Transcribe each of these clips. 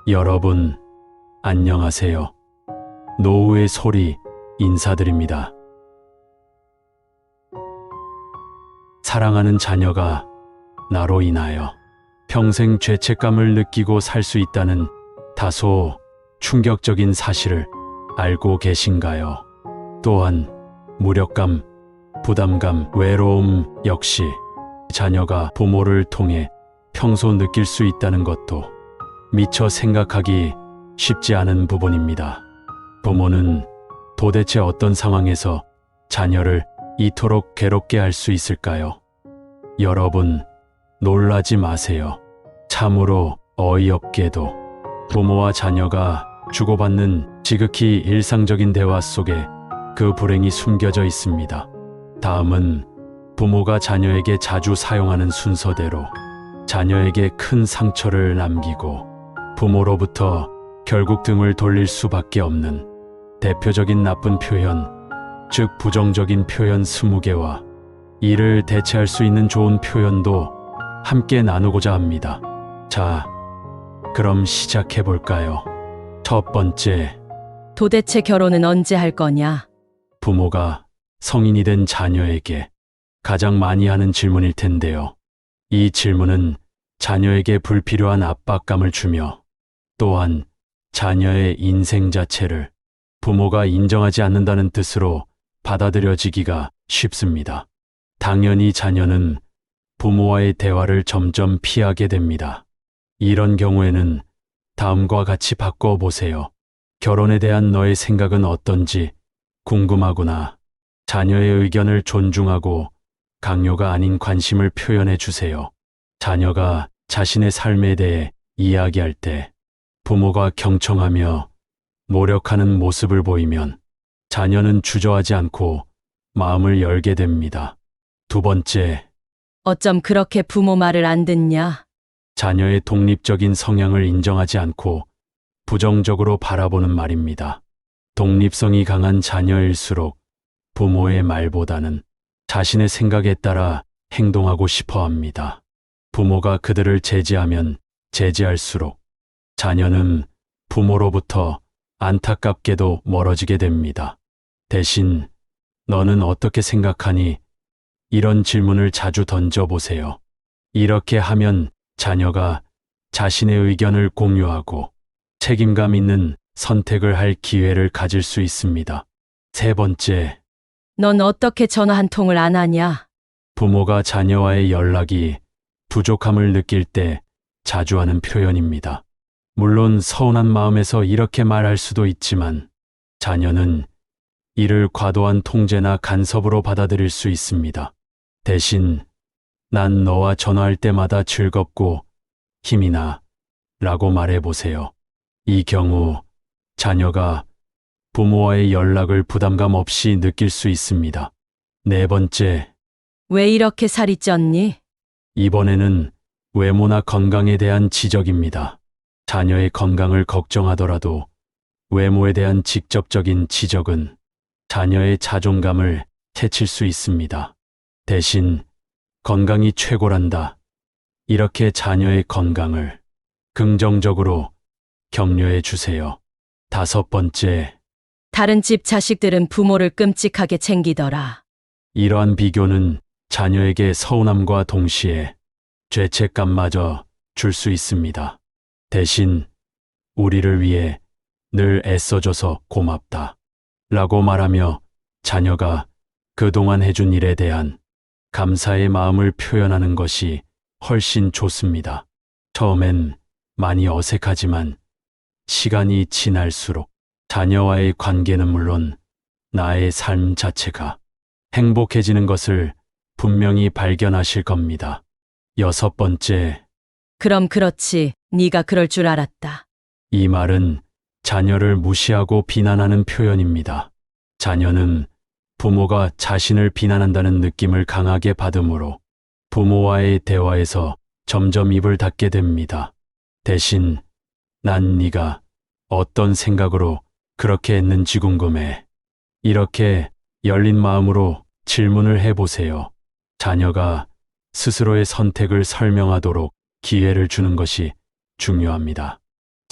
여러분, 안녕하세요. 노후의 소리 인사드립니다. 사랑하는 자녀가 나로 인하여 평생 죄책감을 느끼고 살 수 있다는 다소 충격적인 사실을 알고 계신가요? 또한 무력감, 부담감, 외로움 역시 자녀가 부모를 통해 평소 느낄 수 있다는 것도 미처 생각하기 쉽지 않은 부분입니다. 부모는 도대체 어떤 상황에서 자녀를 이토록 괴롭게 할 수 있을까요? 여러분, 놀라지 마세요. 참으로 어이없게도 부모와 자녀가 주고받는 지극히 일상적인 대화 속에 그 불행이 숨겨져 있습니다. 다음은 부모가 자녀에게 자주 사용하는 순서대로 자녀에게 큰 상처를 남기고 부모로부터 결국 등을 돌릴 수밖에 없는 대표적인 나쁜 표현, 즉 부정적인 표현 20개와 이를 대체할 수 있는 좋은 표현도 함께 나누고자 합니다. 자, 그럼 시작해 볼까요? 첫 번째, 도대체 결혼은 언제 할 거냐? 부모가 성인이 된 자녀에게 가장 많이 하는 질문일 텐데요. 이 질문은 자녀에게 불필요한 압박감을 주며 또한 자녀의 인생 자체를 부모가 인정하지 않는다는 뜻으로 받아들여지기가 쉽습니다. 당연히 자녀는 부모와의 대화를 점점 피하게 됩니다. 이런 경우에는 다음과 같이 바꿔보세요. 결혼에 대한 너의 생각은 어떤지 궁금하구나. 자녀의 의견을 존중하고 강요가 아닌 관심을 표현해 주세요. 자녀가 자신의 삶에 대해 이야기할 때 부모가 경청하며 노력하는 모습을 보이면 자녀는 주저하지 않고 마음을 열게 됩니다. 두 번째, 어쩜 그렇게 부모 말을 안 듣냐? 자녀의 독립적인 성향을 인정하지 않고 부정적으로 바라보는 말입니다. 독립성이 강한 자녀일수록 부모의 말보다는 자신의 생각에 따라 행동하고 싶어 합니다. 부모가 그들을 제지하면 제지할수록 자녀는 부모로부터 안타깝게도 멀어지게 됩니다. 대신 너는 어떻게 생각하니? 이런 질문을 자주 던져보세요. 이렇게 하면 자녀가 자신의 의견을 공유하고 책임감 있는 선택을 할 기회를 가질 수 있습니다. 세 번째, 넌 어떻게 전화 한 통을 안 하냐? 부모가 자녀와의 연락이 부족함을 느낄 때 자주 하는 표현입니다. 물론 서운한 마음에서 이렇게 말할 수도 있지만 자녀는 이를 과도한 통제나 간섭으로 받아들일 수 있습니다. 대신 난 너와 전화할 때마다 즐겁고 힘이 나 라고 말해보세요. 이 경우 자녀가 부모와의 연락을 부담감 없이 느낄 수 있습니다. 네 번째, 왜 이렇게 살이 쪘니? 이번에는 외모나 건강에 대한 지적입니다. 자녀의 건강을 걱정하더라도 외모에 대한 직접적인 지적은 자녀의 자존감을 해칠 수 있습니다. 대신 건강이 최고란다. 이렇게 자녀의 건강을 긍정적으로 격려해 주세요. 다섯 번째, 다른 집 자식들은 부모를 끔찍하게 챙기더라. 이러한 비교는 자녀에게 서운함과 동시에 죄책감마저 줄 수 있습니다. 대신 우리를 위해 늘 애써줘서 고맙다 라고 말하며 자녀가 그동안 해준 일에 대한 감사의 마음을 표현하는 것이 훨씬 좋습니다. 처음엔 많이 어색하지만 시간이 지날수록 자녀와의 관계는 물론 나의 삶 자체가 행복해지는 것을 분명히 발견하실 겁니다. 여섯 번째, 그럼 그렇지. 네가 그럴 줄 알았다. 이 말은 자녀를 무시하고 비난하는 표현입니다. 자녀는 부모가 자신을 비난한다는 느낌을 강하게 받으므로 부모와의 대화에서 점점 입을 닫게 됩니다. 대신 난 네가 어떤 생각으로 그렇게 했는지 궁금해. 이렇게 열린 마음으로 질문을 해보세요. 자녀가 스스로의 선택을 설명하도록 기회를 주는 것이 중요합니다.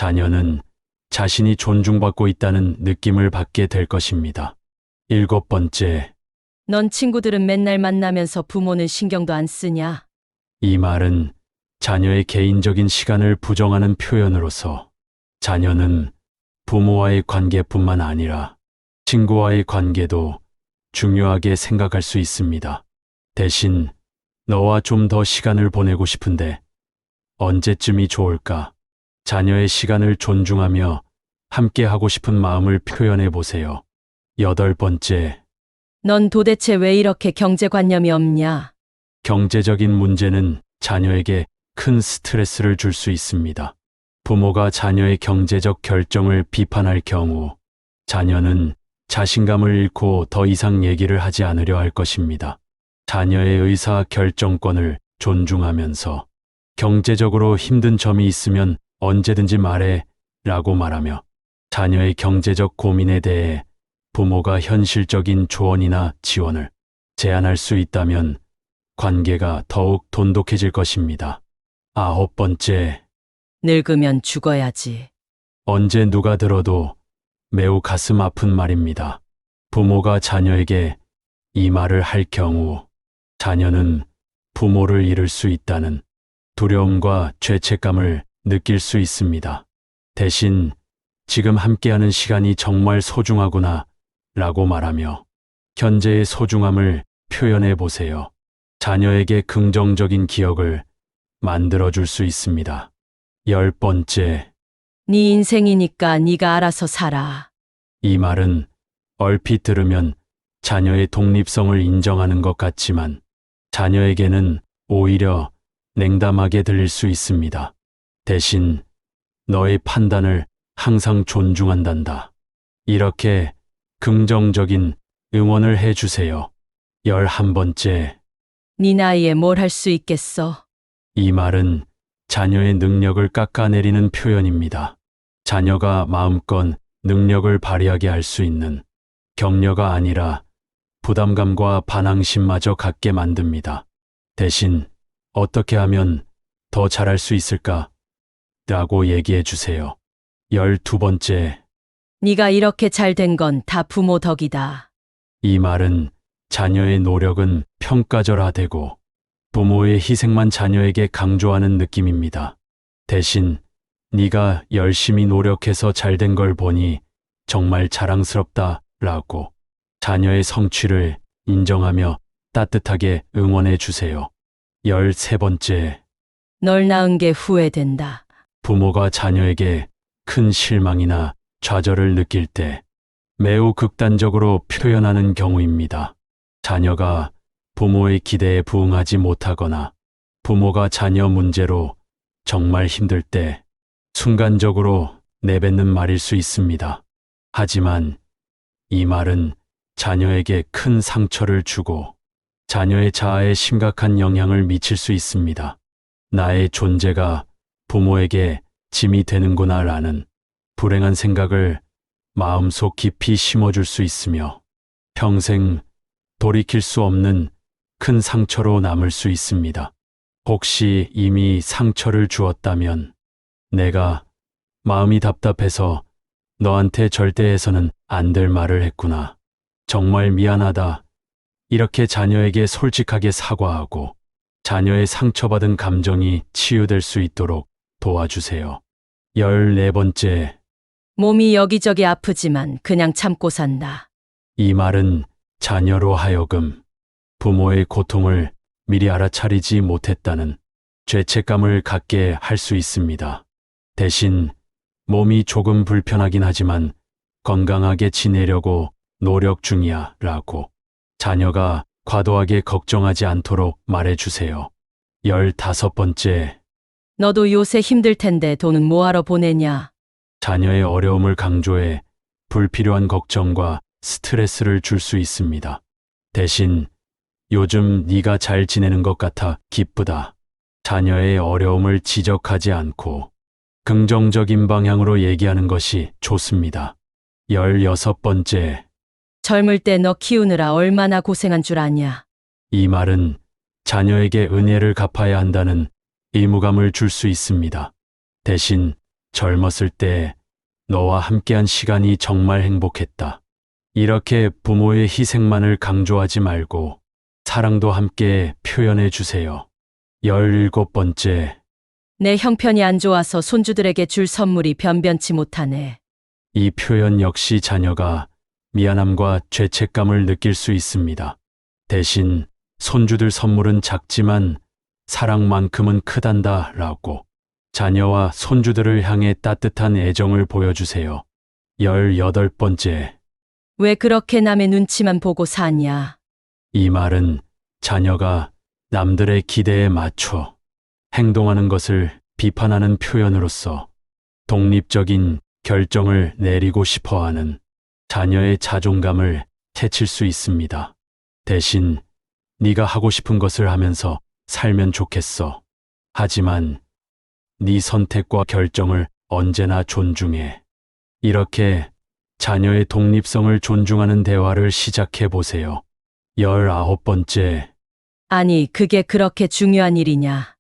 자녀는 자신이 존중받고 있다는 느낌을 받게 될 것입니다. 7번째, 넌 친구들은 맨날 만나면서 부모는 신경도 안 쓰냐? 이 말은 자녀의 개인적인 시간을 부정하는 표현으로서 자녀는 부모와의 관계뿐만 아니라 친구와의 관계도 중요하게 생각할 수 있습니다. 대신 너와 좀 더 시간을 보내고 싶은데 언제쯤이 좋을까? 자녀의 시간을 존중하며 함께 하고 싶은 마음을 표현해 보세요. 8번째, 넌 도대체 왜 이렇게 경제관념이 없냐? 경제적인 문제는 자녀에게 큰 스트레스를 줄 수 있습니다. 부모가 자녀의 경제적 결정을 비판할 경우 자녀는 자신감을 잃고 더 이상 얘기를 하지 않으려 할 것입니다. 자녀의 의사 결정권을 존중하면서 경제적으로 힘든 점이 있으면 언제든지 말해 라고 말하며 자녀의 경제적 고민에 대해 부모가 현실적인 조언이나 지원을 제안할 수 있다면 관계가 더욱 돈독해질 것입니다. 9번째, 늙으면 죽어야지. 언제 누가 들어도 매우 가슴 아픈 말입니다. 부모가 자녀에게 이 말을 할 경우 자녀는 부모를 잃을 수 있다는 두려움과 죄책감을 느낄 수 있습니다. 대신 지금 함께하는 시간이 정말 소중하구나 라고 말하며 현재의 소중함을 표현해 보세요. 자녀에게 긍정적인 기억을 만들어줄 수 있습니다. 10번째, 네 인생이니까 네가 알아서 살아. 이 말은 얼핏 들으면 자녀의 독립성을 인정하는 것 같지만 자녀에게는 오히려 냉담하게 들릴 수 있습니다. 대신 너의 판단을 항상 존중한단다. 이렇게 긍정적인 응원을 해 주세요. 11번째, 네 나이에 뭘 할 수 있겠어? 이 말은 자녀의 능력을 깎아내리는 표현입니다. 자녀가 마음껏 능력을 발휘하게 할 수 있는 격려가 아니라 부담감과 반항심마저 갖게 만듭니다. 대신 어떻게 하면 더 잘할 수 있을까? 라고 얘기해 주세요. 12번째, 네가 이렇게 잘 된 건 다 부모 덕이다. 이 말은 자녀의 노력은 평가절하되고 부모의 희생만 자녀에게 강조하는 느낌입니다. 대신 네가 열심히 노력해서 잘 된 걸 보니 정말 자랑스럽다 라고 자녀의 성취를 인정하며 따뜻하게 응원해 주세요. 13번째, 널 낳은 게 후회된다. 부모가 자녀에게 큰 실망이나 좌절을 느낄 때 매우 극단적으로 표현하는 경우입니다. 자녀가 부모의 기대에 부응하지 못하거나 부모가 자녀 문제로 정말 힘들 때 순간적으로 내뱉는 말일 수 있습니다. 하지만 이 말은 자녀에게 큰 상처를 주고 자녀의 자아에 심각한 영향을 미칠 수 있습니다. 나의 존재가 부모에게 짐이 되는구나 라는 불행한 생각을 마음속 깊이 심어줄 수 있으며 평생 돌이킬 수 없는 큰 상처로 남을 수 있습니다. 혹시 이미 상처를 주었다면 내가 마음이 답답해서 너한테 절대 해서는 안 될 말을 했구나. 정말 미안하다. 이렇게 자녀에게 솔직하게 사과하고 자녀의 상처받은 감정이 치유될 수 있도록 도와주세요. 14번째, 몸이 여기저기 아프지만 그냥 참고 산다. 이 말은 자녀로 하여금 부모의 고통을 미리 알아차리지 못했다는 죄책감을 갖게 할 수 있습니다. 대신 몸이 조금 불편하긴 하지만 건강하게 지내려고 노력 중이야 라고 자녀가 과도하게 걱정하지 않도록 말해주세요. 15번째, 너도 요새 힘들 텐데 돈은 뭐하러 보내냐? 자녀의 어려움을 강조해 불필요한 걱정과 스트레스를 줄 수 있습니다. 대신 요즘 네가 잘 지내는 것 같아 기쁘다. 자녀의 어려움을 지적하지 않고 긍정적인 방향으로 얘기하는 것이 좋습니다. 16번째, 젊을 때 너 키우느라 얼마나 고생한 줄 아냐? 이 말은 자녀에게 은혜를 갚아야 한다는 의무감을 줄 수 있습니다. 대신 젊었을 때 너와 함께한 시간이 정말 행복했다. 이렇게 부모의 희생만을 강조하지 말고 사랑도 함께 표현해 주세요. 17번째, 내 형편이 안 좋아서 손주들에게 줄 선물이 변변치 못하네. 이 표현 역시 자녀가 미안함과 죄책감을 느낄 수 있습니다. 대신 손주들 선물은 작지만 사랑만큼은 크단다 라고 자녀와 손주들을 향해 따뜻한 애정을 보여주세요. 18번째, 왜 그렇게 남의 눈치만 보고 사냐? 이 말은 자녀가 남들의 기대에 맞춰 행동하는 것을 비판하는 표현으로서 독립적인 결정을 내리고 싶어 하는 자녀의 자존감을 해칠 수 있습니다. 대신 네가 하고 싶은 것을 하면서 살면 좋겠어. 하지만 네 선택과 결정을 언제나 존중해. 이렇게 자녀의 독립성을 존중하는 대화를 시작해 보세요. 19번째, 아니, 그게 그렇게 중요한 일이냐?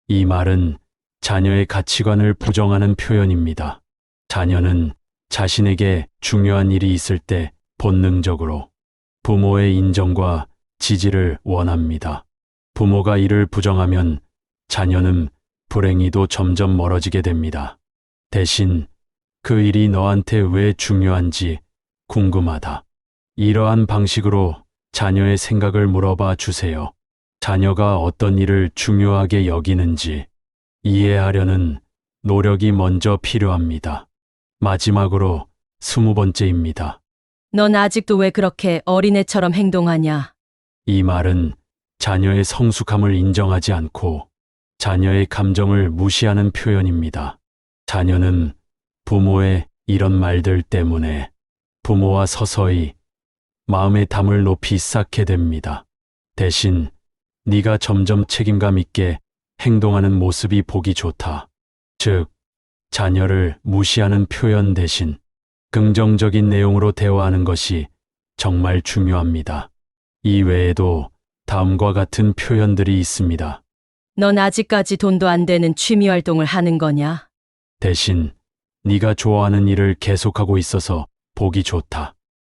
이 말은 자녀의 가치관을 부정하는 표현입니다. 자녀는 자신에게 중요한 일이 있을 때 본능적으로 부모의 인정과 지지를 원합니다. 부모가 이를 부정하면 자녀는 불행히도 점점 멀어지게 됩니다. 대신 그 일이 너한테 왜 중요한지 궁금하다. 이러한 방식으로 자녀의 생각을 물어봐 주세요. 자녀가 어떤 일을 중요하게 여기는지 이해하려는 노력이 먼저 필요합니다. 마지막으로 20번째입니다. 넌 아직도 왜 그렇게 어린애처럼 행동하냐? 이 말은 자녀의 성숙함을 인정하지 않고 자녀의 감정을 무시하는 표현입니다. 자녀는 부모의 이런 말들 때문에 부모와 서서히 마음의 담을 높이 쌓게 됩니다. 대신 네가 점점 책임감 있게 행동하는 모습이 보기 좋다. 즉, 자녀를 무시하는 표현 대신 긍정적인 내용으로 대화하는 것이 정말 중요합니다. 이 외에도 다음과 같은 표현들이 있습니다. 넌 아직까지 돈도 안 되는 취미 활동을 하는 거냐? 대신 네가 좋아하는 일을 계속하고 있어서 보기 좋다.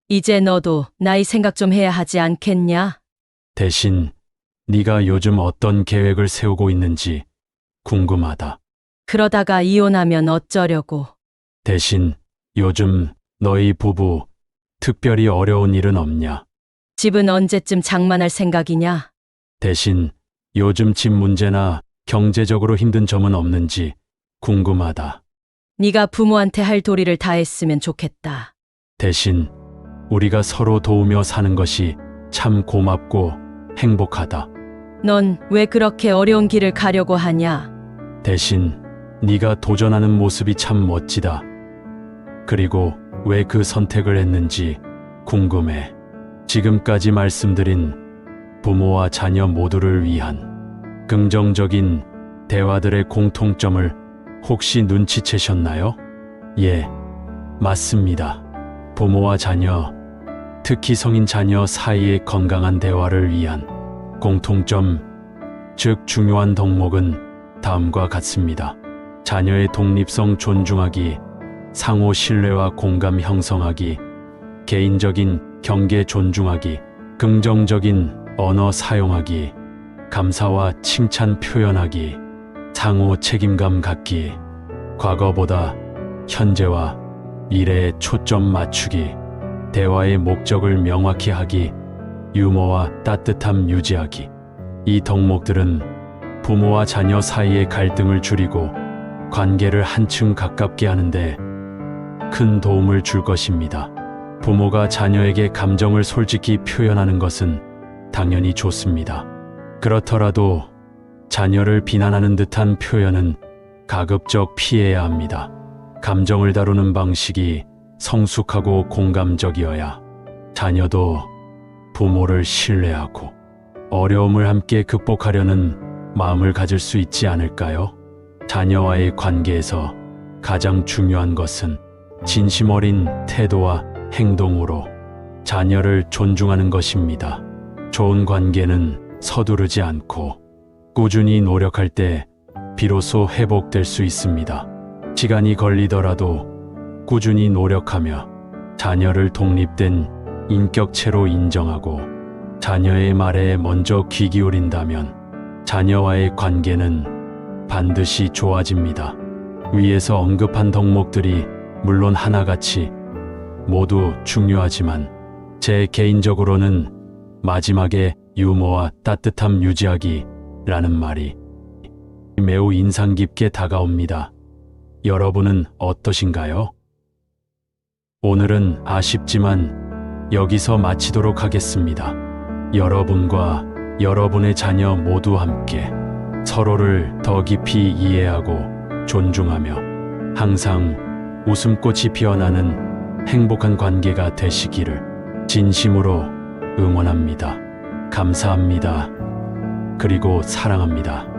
이제 너도 나이 생각 좀 해야 하지 않겠냐? 대신 네가 요즘 어떤 계획을 세우고 있는지 궁금하다. 그러다가 이혼하면 어쩌려고? 대신 요즘 너희 부부 특별히 어려운 일은 없냐? 집은 언제쯤 장만할 생각이냐? 대신 요즘 집 문제나 경제적으로 힘든 점은 없는지 궁금하다. 네가 부모한테 할 도리를 다 했으면 좋겠다. 대신 우리가 서로 도우며 사는 것이 참 고맙고 행복하다. 넌 왜 그렇게 어려운 길을 가려고 하냐? 대신 네가 도전하는 모습이 참 멋지다. 그리고 왜 그 선택을 했는지 궁금해. 지금까지 말씀드린 부모와 자녀 모두를 위한 긍정적인 대화들의 공통점을 혹시 눈치채셨나요? 예, 맞습니다. 부모와 자녀, 특히 성인 자녀 사이의 건강한 대화를 위한 공통점, 즉 중요한 덕목은 다음과 같습니다. 자녀의 독립성 존중하기, 상호 신뢰와 공감 형성하기, 개인적인 경계 존중하기, 긍정적인 언어 사용하기, 감사와 칭찬 표현하기, 상호 책임감 갖기, 과거보다 현재와 미래에 초점 맞추기, 대화의 목적을 명확히 하기, 유머와 따뜻함 유지하기. 이 덕목들은 부모와 자녀 사이의 갈등을 줄이고 관계를 한층 가깝게 하는데 큰 도움을 줄 것입니다. 부모가 자녀에게 감정을 솔직히 표현하는 것은 당연히 좋습니다. 그렇더라도 자녀를 비난하는 듯한 표현은 가급적 피해야 합니다. 감정을 다루는 방식이 성숙하고 공감적이어야 자녀도 부모를 신뢰하고 어려움을 함께 극복하려는 마음을 가질 수 있지 않을까요? 자녀와의 관계에서 가장 중요한 것은 진심 어린 태도와 행동으로 자녀를 존중하는 것입니다. 좋은 관계는 서두르지 않고 꾸준히 노력할 때 비로소 회복될 수 있습니다. 시간이 걸리더라도 꾸준히 노력하며 자녀를 독립된 인격체로 인정하고 자녀의 말에 먼저 귀 기울인다면 자녀와의 관계는 반드시 좋아집니다. 위에서 언급한 덕목들이 물론 하나같이 모두 중요하지만 제 개인적으로는 마지막에 유머와 따뜻함 유지하기라는 말이 매우 인상 깊게 다가옵니다. 여러분은 어떠신가요? 오늘은 아쉽지만 여기서 마치도록 하겠습니다. 여러분과 여러분의 자녀 모두 함께 서로를 더 깊이 이해하고 존중하며 항상 웃음꽃이 피어나는 행복한 관계가 되시기를 진심으로 응원합니다. 감사합니다. 그리고 사랑합니다.